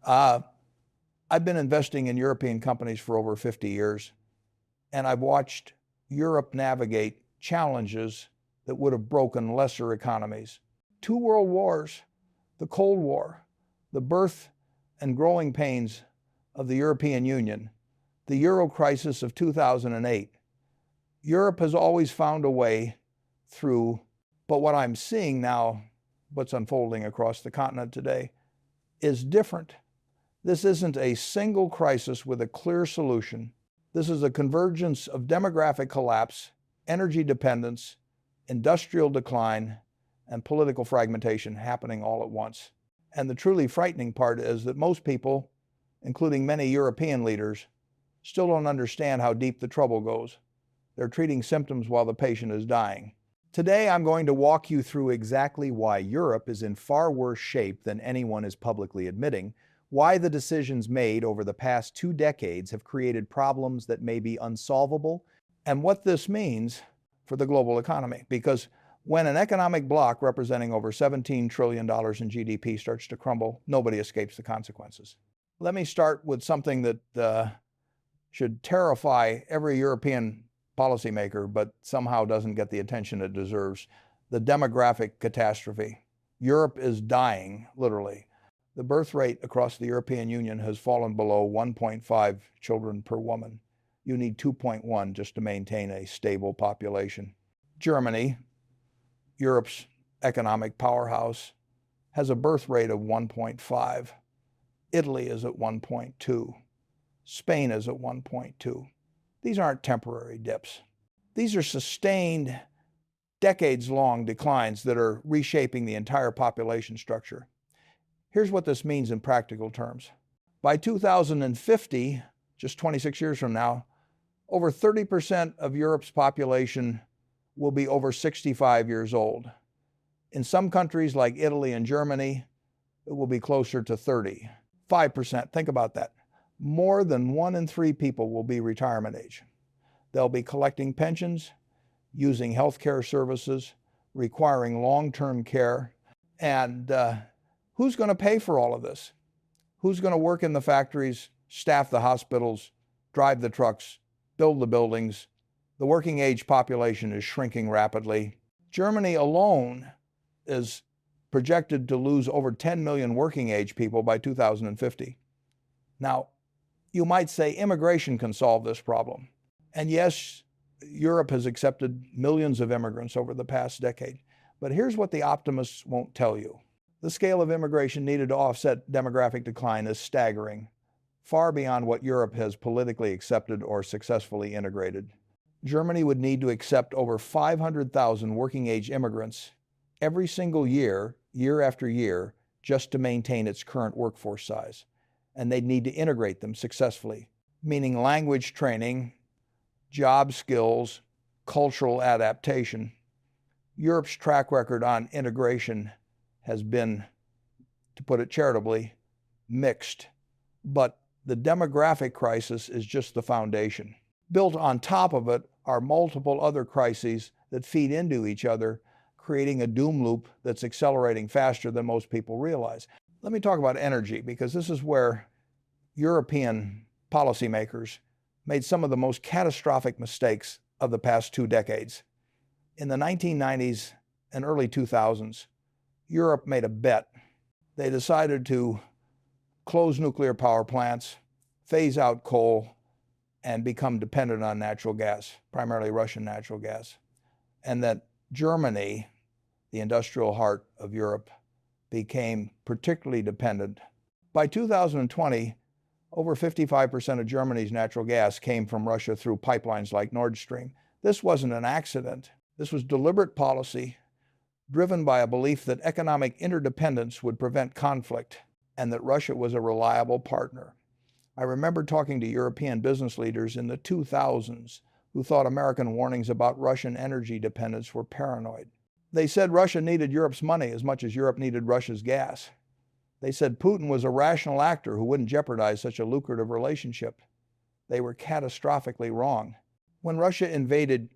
Uh, I've been investing in European companies for over 50 years, and I've watched Europe navigate challenges that would have broken lesser economies. 2 world wars, the Cold War, the birth and growing pains of the European Union, the Euro crisis of 2008. Europe has always found a way through, but what I'm seeing now, what's unfolding across the continent today, is different. This isn't a single crisis with a clear solution. This is a convergence of demographic collapse, energy dependence, industrial decline, and political fragmentation happening all at once. And the truly frightening part is that most people, including many European leaders, still don't understand how deep the trouble goes. They're treating symptoms while the patient is dying. Today, I'm going to walk you through exactly why Europe is in far worse shape than anyone is publicly admitting, why the decisions made over the past 2 decades have created problems that may be unsolvable, and what this means for the global economy. Because when an economic bloc representing over $17 trillion in GDP starts to crumble, nobody escapes the consequences. Let me start with something that should terrify every European policymaker, but somehow doesn't get the attention it deserves: the demographic catastrophe. Europe is dying, literally. The birth rate across the European Union has fallen below 1.5 children per woman. You need 2.1 just to maintain a stable population. Germany, Europe's economic powerhouse, has a birth rate of 1.5. Italy is at 1.2. Spain is at 1.2. These aren't temporary dips. These are sustained, decades-long declines that are reshaping the entire population structure. Here's what this means in practical terms. By 2050, just 26 years from now, over 30% of Europe's population will be over 65 years old. In some countries like Italy and Germany, it will be closer to 30. 5%, think about that. More than 1 in 3 people will be retirement age. They'll be collecting pensions, using healthcare services, requiring long-term care, and who's going to pay for all of this? Who's going to work in the factories, staff the hospitals, drive the trucks, build the buildings? The working age population is shrinking rapidly. Germany alone is projected to lose over 10 million working age people by 2050. Now, you might say immigration can solve this problem. And yes, Europe has accepted millions of immigrants over the past decade. But here's what the optimists won't tell you. The scale of immigration needed to offset demographic decline is staggering, far beyond what Europe has politically accepted or successfully integrated. Germany would need to accept over 500,000 working-age immigrants every single year, year after year, just to maintain its current workforce size. And they'd need to integrate them successfully, meaning language training, job skills, cultural adaptation. Europe's track record on integration has been, to put it charitably, mixed. But the demographic crisis is just the foundation. Built on top of it are multiple other crises that feed into each other, creating a doom loop that's accelerating faster than most people realize. Let me talk about energy, because this is where European policymakers made some of the most catastrophic mistakes of the past 2 decades. In the 1990s and early 2000s, Europe made a bet. They decided to close nuclear power plants, phase out coal, and become dependent on natural gas, primarily Russian natural gas. And that Germany, the industrial heart of Europe, became particularly dependent. By 2020, over 55% of Germany's natural gas came from Russia through pipelines like Nord Stream. This wasn't an accident. This was deliberate policy driven by a belief that economic interdependence would prevent conflict and that Russia was a reliable partner. I remember talking to European business leaders in the 2000s who thought American warnings about Russian energy dependence were paranoid. They said Russia needed Europe's money as much as Europe needed Russia's gas. They said Putin was a rational actor who wouldn't jeopardize such a lucrative relationship. They were catastrophically wrong. When Russia invaded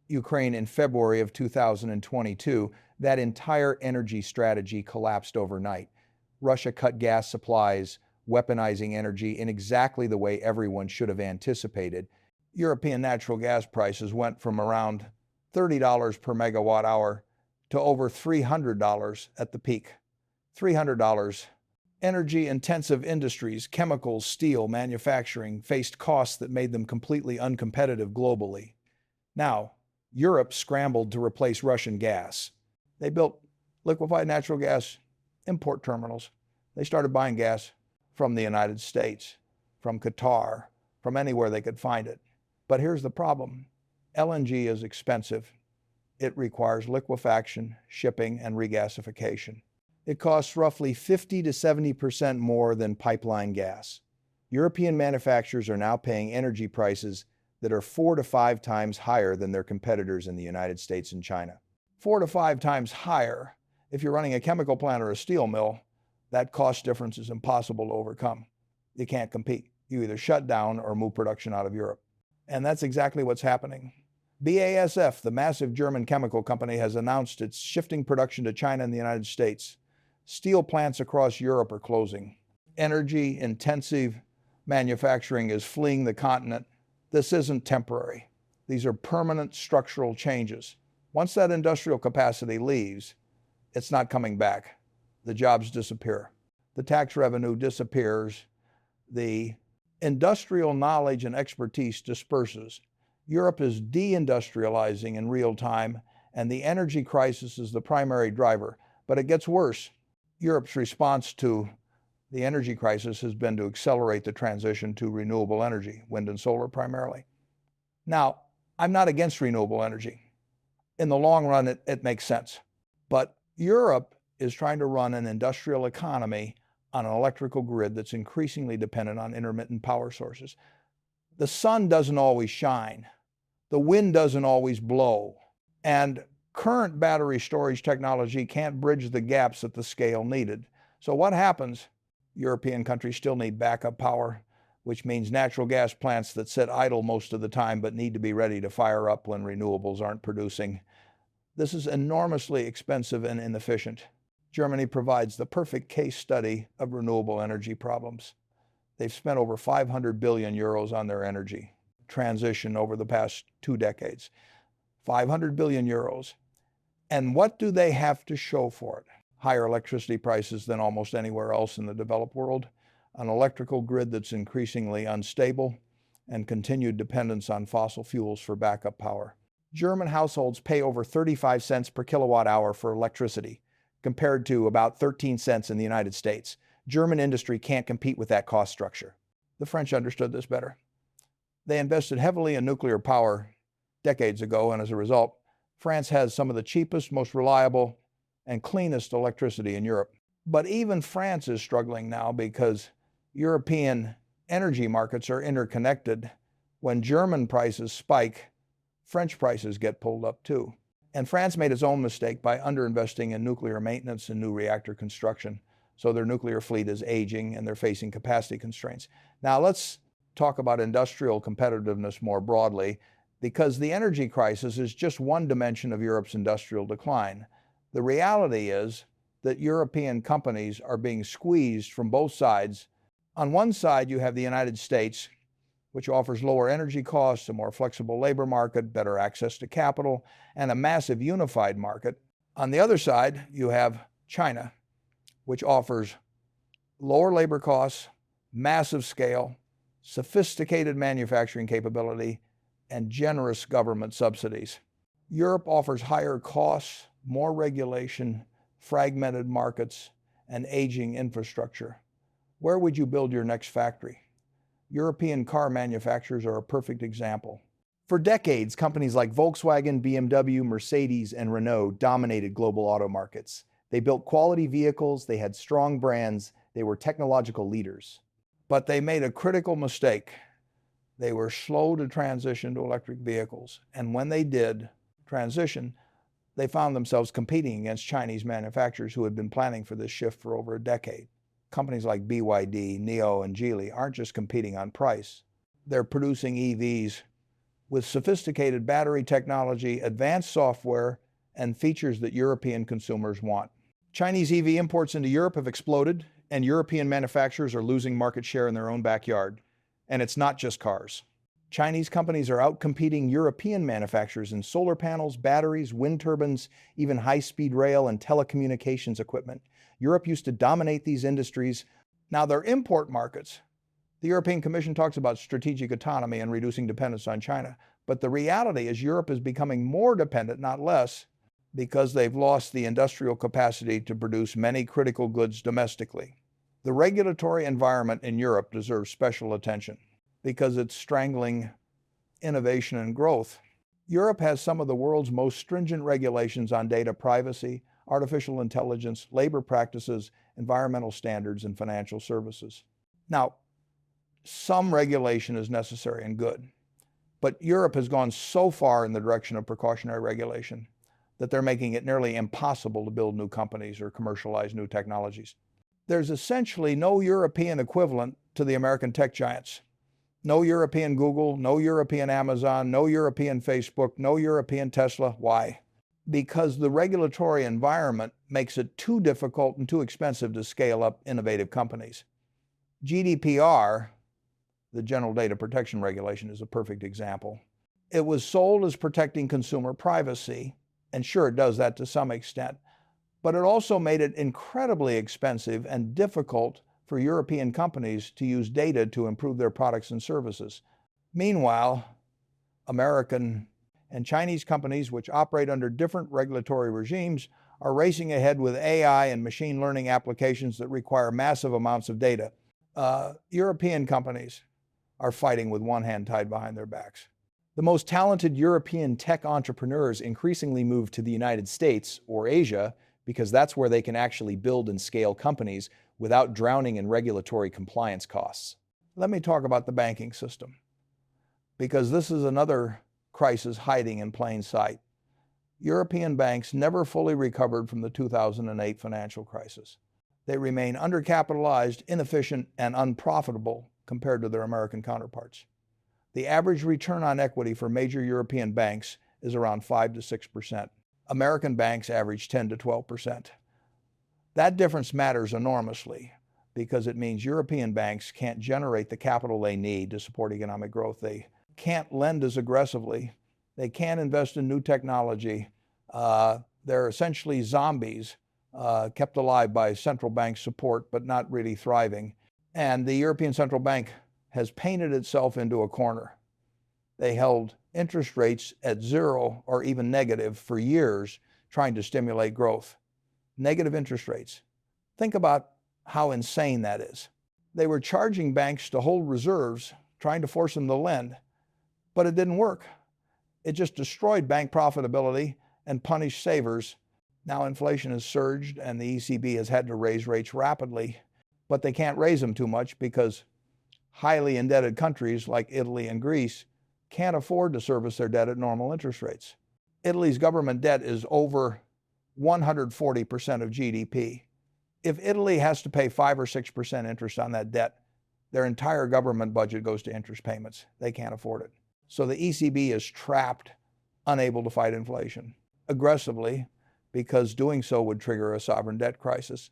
Ukraine in February of 2022, that entire energy strategy collapsed overnight. Russia cut gas supplies weaponizing energy in exactly the way everyone should have anticipated. European natural gas prices went from around $30 per megawatt hour to over $300 at the peak. $300. Energy-intensive industries, chemicals, steel, manufacturing, faced costs that made them completely uncompetitive globally. Now, Europe scrambled to replace Russian gas. They built liquefied natural gas import terminals. They started buying gas from the United States, from Qatar, from anywhere they could find it. But here's the problem. LNG is expensive. It requires liquefaction, shipping, and regasification. It costs roughly 50 to 70% more than pipeline gas. European manufacturers are now paying energy prices that are 4 to 5 times higher than their competitors in the United States and China. 4 to 5 times higher. If you're running a chemical plant or a steel mill, that cost difference is impossible to overcome. You can't compete. You either shut down or move production out of Europe. And that's exactly what's happening. BASF, the massive German chemical company, has announced it's shifting production to China and the United States. Steel plants across Europe are closing. Energy-intensive manufacturing is fleeing the continent. This isn't temporary. These are permanent structural changes. Once that industrial capacity leaves, it's not coming back. The jobs disappear. The tax revenue disappears. The industrial knowledge and expertise disperses. Europe is deindustrializing in real time, and the energy crisis is the primary driver. But it gets worse. Europe's response to the energy crisis has been to accelerate the transition to renewable energy, wind and solar primarily. Now, I'm not against renewable energy. In the long run, it makes sense. But Europe is trying to run an industrial economy on an electrical grid that's increasingly dependent on intermittent power sources. The sun doesn't always shine. The wind doesn't always blow. And current battery storage technology can't bridge the gaps at the scale needed. So what happens? European countries still need backup power, which means natural gas plants that sit idle most of the time but need to be ready to fire up when renewables aren't producing. This is enormously expensive and inefficient. Germany provides the perfect case study of renewable energy problems. They've spent over 500 billion euros on their energy transition over the past 2 decades. 500 billion euros. And what do they have to show for it? Higher electricity prices than almost anywhere else in the developed world, an electrical grid that's increasingly unstable, and continued dependence on fossil fuels for backup power. German households pay over 35 cents per kilowatt hour for electricity, compared to about 13 cents in the United States. German industry can't compete with that cost structure. The French understood this better. They invested heavily in nuclear power decades ago, and as a result, France has some of the cheapest, most reliable, and cleanest electricity in Europe. But even France is struggling now because European energy markets are interconnected. When German prices spike, French prices get pulled up too. And France made its own mistake by underinvesting in nuclear maintenance and new reactor construction. So their nuclear fleet is aging and they're facing capacity constraints. Now let's talk about industrial competitiveness more broadly, because the energy crisis is just one dimension of Europe's industrial decline. The reality is that European companies are being squeezed from both sides. On one side, you have the United States, which offers lower energy costs, a more flexible labor market, better access to capital, and a massive unified market. On the other side, you have China, which offers lower labor costs, massive scale, sophisticated manufacturing capability, and generous government subsidies. Europe offers higher costs, more regulation, fragmented markets, and aging infrastructure. Where would you build your next factory? European car manufacturers are a perfect example. For decades, companies like Volkswagen, BMW, Mercedes, and Renault dominated global auto markets. They built quality vehicles, they had strong brands, they were technological leaders. But they made a critical mistake. They were slow to transition to electric vehicles, and when they did transition, they found themselves competing against Chinese manufacturers who had been planning for this shift for over a decade. Companies like BYD, NIO, and Geely aren't just competing on price. They're producing EVs with sophisticated battery technology, advanced software, and features that European consumers want. Chinese EV imports into Europe have exploded. and European manufacturers are losing market share in their own backyard. And it's not just cars. Chinese companies are outcompeting European manufacturers in solar panels, batteries, wind turbines, even high-speed rail and telecommunications equipment. Europe used to dominate these industries. Now they're import markets. The European Commission talks about strategic autonomy and reducing dependence on China. But the reality is Europe is becoming more dependent, not less, because they've lost the industrial capacity to produce many critical goods domestically. The regulatory environment in Europe deserves special attention because it's strangling innovation and growth. Europe has some of the world's most stringent regulations on data privacy, artificial intelligence, labor practices, environmental standards, and financial services. Now, some regulation is necessary and good, but Europe has gone so far in the direction of precautionary regulation that they're making it nearly impossible to build new companies or commercialize new technologies. There's essentially no European equivalent to the American tech giants. No European Google, no European Amazon, no European Facebook, no European Tesla. Why? Because the regulatory environment makes it too difficult and too expensive to scale up innovative companies. GDPR, the General Data Protection Regulation, is a perfect example. It was sold as protecting consumer privacy, and sure, it does that to some extent, but it also made it incredibly expensive and difficult for European companies to use data to improve their products and services. Meanwhile, American and Chinese companies, which operate under different regulatory regimes, are racing ahead with AI and machine learning applications that require massive amounts of data. European companies are fighting with one hand tied behind their backs. The most talented European tech entrepreneurs increasingly move to the United States or Asia because that's where they can actually build and scale companies without drowning in regulatory compliance costs. Let me talk about the banking system, because this is another crisis hiding in plain sight. European banks never fully recovered from the 2008 financial crisis. They remain undercapitalized, inefficient, and unprofitable compared to their American counterparts. The average return on equity for major European banks is around 5 to 6%. American banks average 10 to 12%. That difference matters enormously because it means European banks can't generate the capital they need to support economic growth. They can't lend as aggressively. They can't invest in new technology. They're essentially zombies kept alive by central bank support, but not really thriving. And the European Central Bank has painted itself into a corner. They held interest rates at zero or even negative for years, trying to stimulate growth. Negative interest rates. Think about how insane that is. They were charging banks to hold reserves, trying to force them to lend, but it didn't work. It just destroyed bank profitability and punished savers. Now inflation has surged and the ECB has had to raise rates rapidly, but they can't raise them too much because highly indebted countries like Italy and Greece can't afford to service their debt at normal interest rates. Italy's government debt is over 140% of GDP. If Italy has to pay 5 or 6% interest on that debt, their entire government budget goes to interest payments. They can't afford it. So the ECB is trapped, unable to fight inflation aggressively, because doing so would trigger a sovereign debt crisis.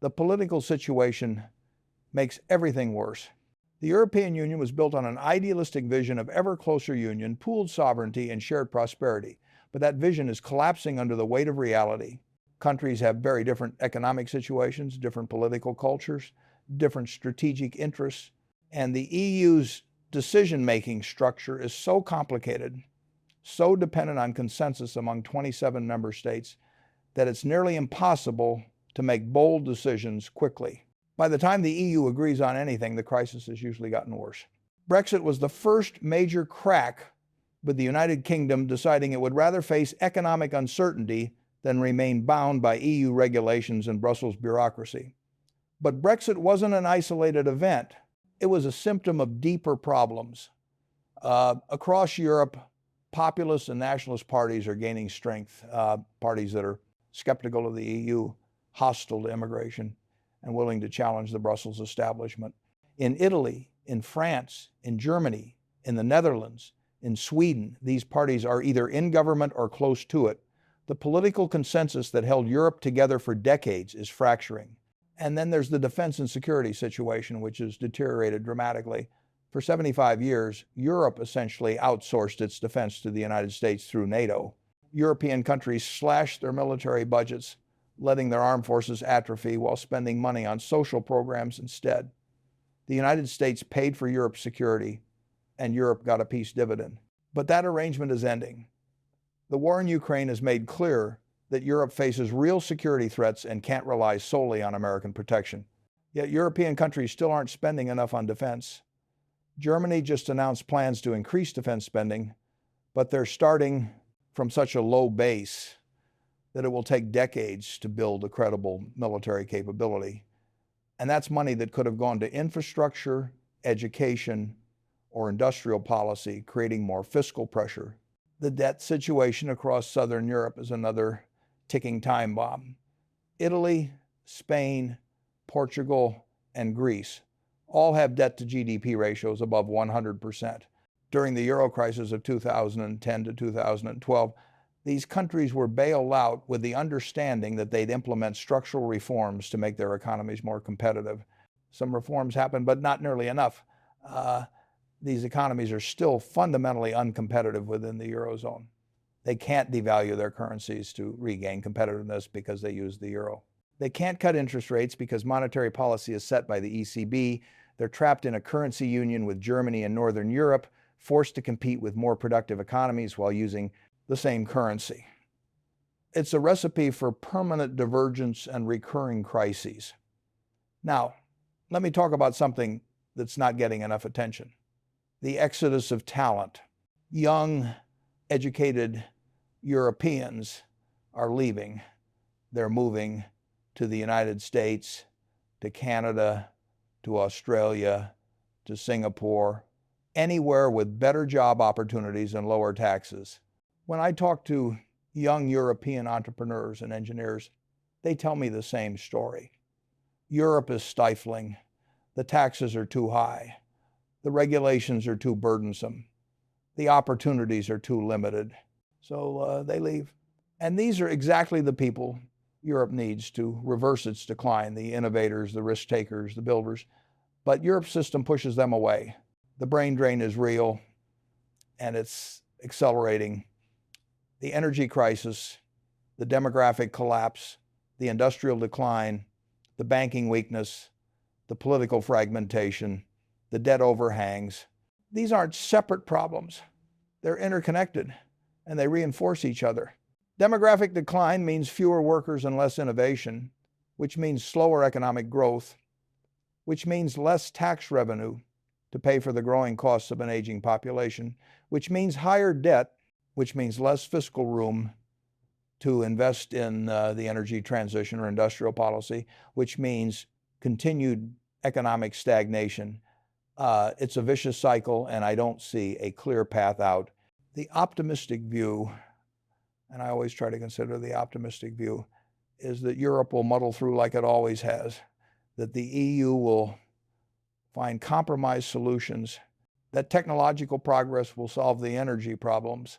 The political situation makes everything worse. The European Union was built on an idealistic vision of ever closer union, pooled sovereignty, and shared prosperity. But that vision is collapsing under the weight of reality. Countries have very different economic situations, different political cultures, different strategic interests, and the EU's decision-making structure is so complicated, so dependent on consensus among 27 member states, that it's nearly impossible to make bold decisions quickly. By the time the EU agrees on anything, the crisis has usually gotten worse. Brexit was the first major crack, with the United Kingdom deciding it would rather face economic uncertainty than remain bound by EU regulations and Brussels bureaucracy. But Brexit wasn't an isolated event. It was a symptom of deeper problems. Across Europe, populist and nationalist parties are gaining strength, parties that are skeptical of the EU, hostile to immigration, and willing to challenge the Brussels establishment. In Italy, in France, in Germany, in the Netherlands, in Sweden, these parties are either in government or close to it. The political consensus that held Europe together for decades is fracturing. And then there's the defense and security situation, which has deteriorated dramatically. For 75 years, Europe essentially outsourced its defense to the United States through NATO. European countries slashed their military budgets, letting their armed forces atrophy while spending money on social programs instead. The United States paid for Europe's security, and Europe got a peace dividend. But that arrangement is ending. The war in Ukraine has made clear that Europe faces real security threats and can't rely solely on American protection. Yet European countries still aren't spending enough on defense. Germany just announced plans to increase defense spending, but they're starting from such a low base that it will take decades to build a credible military capability. And that's money that could have gone to infrastructure, education, or industrial policy, creating more fiscal pressure. The debt situation across Southern Europe is another ticking time bomb. Italy, Spain, Portugal, and Greece all have debt to GDP ratios above 100%. During the Euro crisis of 2010 to 2012, these countries were bailed out with the understanding that they'd implement structural reforms to make their economies more competitive. Some reforms happened, but not nearly enough. These economies are still fundamentally uncompetitive within the Eurozone. They can't devalue their currencies to regain competitiveness because they use the euro. They can't cut interest rates because monetary policy is set by the ECB. They're trapped in a currency union with Germany and Northern Europe, forced to compete with more productive economies while using the same currency. It's a recipe for permanent divergence and recurring crises. Now, let me talk about something that's not getting enough attention. The exodus of talent. Young, educated Europeans are leaving. They're moving to the United States, to Canada, to Australia, to Singapore, anywhere with better job opportunities and lower taxes. When I talk to young European entrepreneurs and engineers, they tell me the same story. Europe is stifling. The taxes are too high. The regulations are too burdensome. The opportunities are too limited. So they leave. And these are exactly the people Europe needs to reverse its decline, the innovators, the risk takers, the builders. But Europe's system pushes them away. The brain drain is real, and it's accelerating. The energy crisis, the demographic collapse, the industrial decline, the banking weakness, the political fragmentation, the debt overhangs. These aren't separate problems. They're interconnected, and they reinforce each other. Demographic decline means fewer workers and less innovation, which means slower economic growth, which means less tax revenue to pay for the growing costs of an aging population, which means higher debt, which means less fiscal room to invest in the energy transition or industrial policy, which means continued economic stagnation. It's a vicious cycle, and I don't see a clear path out. The optimistic view, and I always try to consider the optimistic view, is that Europe will muddle through like it always has, that the EU will find compromise solutions, that technological progress will solve the energy problems,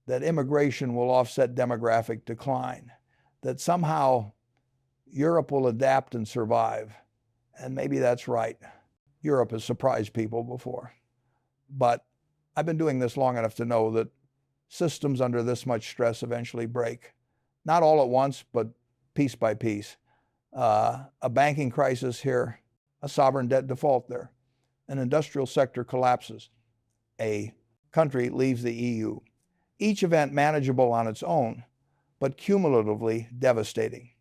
that immigration will offset demographic decline, that somehow Europe will adapt and survive. And maybe that's right. Europe has surprised people before. But I've been doing this long enough to know that systems under this much stress eventually break. Not all at once, but piece by piece. A banking crisis here, a sovereign debt default there. An industrial sector collapses. A country leaves the EU. Each event manageable on its own, but cumulatively devastating.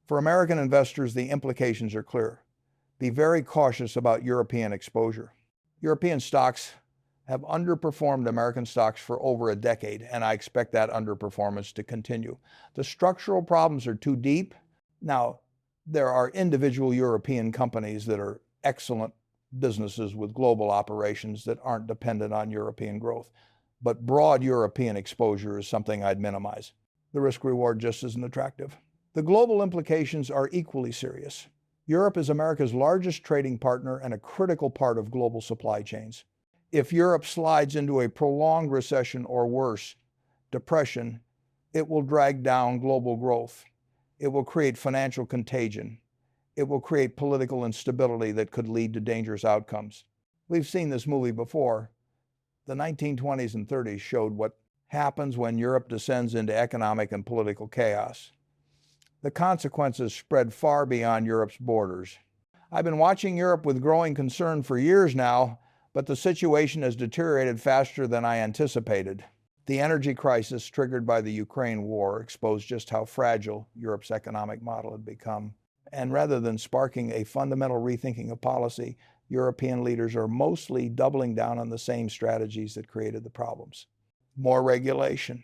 For American investors, the implications are clear. Be very cautious about European exposure. European stocks have underperformed American stocks for over a decade, and I expect that underperformance to continue. The structural problems are too deep. Now, there are individual European companies that are excellent businesses with global operations that aren't dependent on European growth. But broad European exposure is something I'd minimize. The risk-reward just isn't attractive. The global implications are equally serious. Europe is America's largest trading partner and a critical part of global supply chains. If Europe slides into a prolonged recession or worse, depression, it will drag down global growth. It will create financial contagion. it will create political instability that could lead to dangerous outcomes. We've seen this movie before. The 1920s and 30s showed what happens when Europe descends into economic and political chaos. The consequences spread far beyond Europe's borders. I've been watching Europe with growing concern for years now, but the situation has deteriorated faster than I anticipated. The energy crisis triggered by the Ukraine war exposed just how fragile Europe's economic model had become. And rather than sparking a fundamental rethinking of policy, European leaders are mostly doubling down on the same strategies that created the problems. More regulation,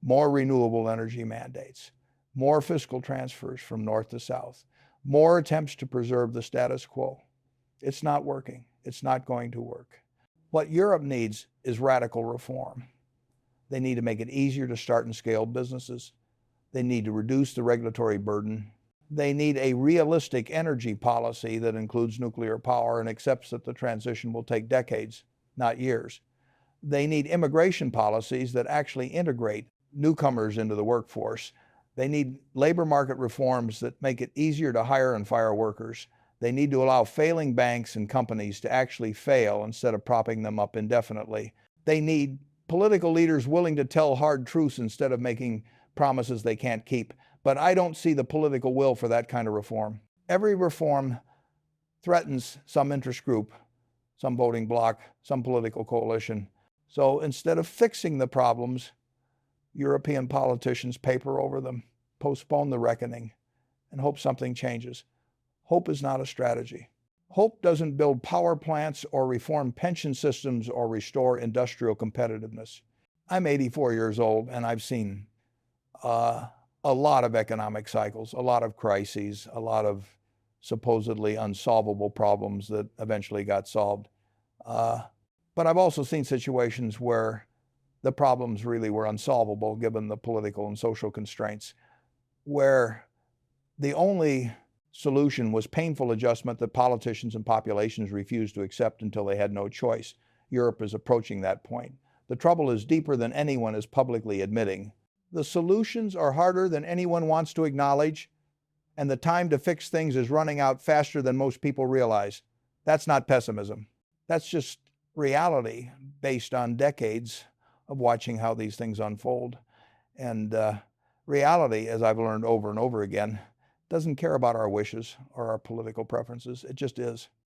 more renewable energy mandates, more fiscal transfers from north to south, more attempts to preserve the status quo. It's not working. It's not going to work. What Europe needs is radical reform. They need to make it easier to start and scale businesses. They need to reduce the regulatory burden. They need a realistic energy policy that includes nuclear power and accepts that the transition will take decades, not years. They need immigration policies that actually integrate newcomers into the workforce. They need labor market reforms that make it easier to hire and fire workers. They need to allow failing banks and companies to actually fail instead of propping them up indefinitely. They need political leaders willing to tell hard truths instead of making promises they can't keep. But I don't see the political will for that kind of reform. Every reform threatens some interest group, some voting bloc, some political coalition. So instead of fixing the problems, European politicians paper over them, postpone the reckoning, and hope something changes. Hope is not a strategy. Hope doesn't build power plants or reform pension systems or restore industrial competitiveness. I'm 84 years old and I've seen a lot of economic cycles, a lot of crises, a lot of supposedly unsolvable problems that eventually got solved. But I've also seen situations where the problems really were unsolvable given the political and social constraints, where the only solution was painful adjustment that politicians and populations refused to accept until they had no choice. Europe is approaching that point. The trouble is deeper than anyone is publicly admitting. The solutions are harder than anyone wants to acknowledge, and the time to fix things is running out faster than most people realize. That's not pessimism. That's just reality based on decades of watching how these things unfold. And reality, as I've learned over and over again, doesn't care about our wishes or our political preferences. It just is.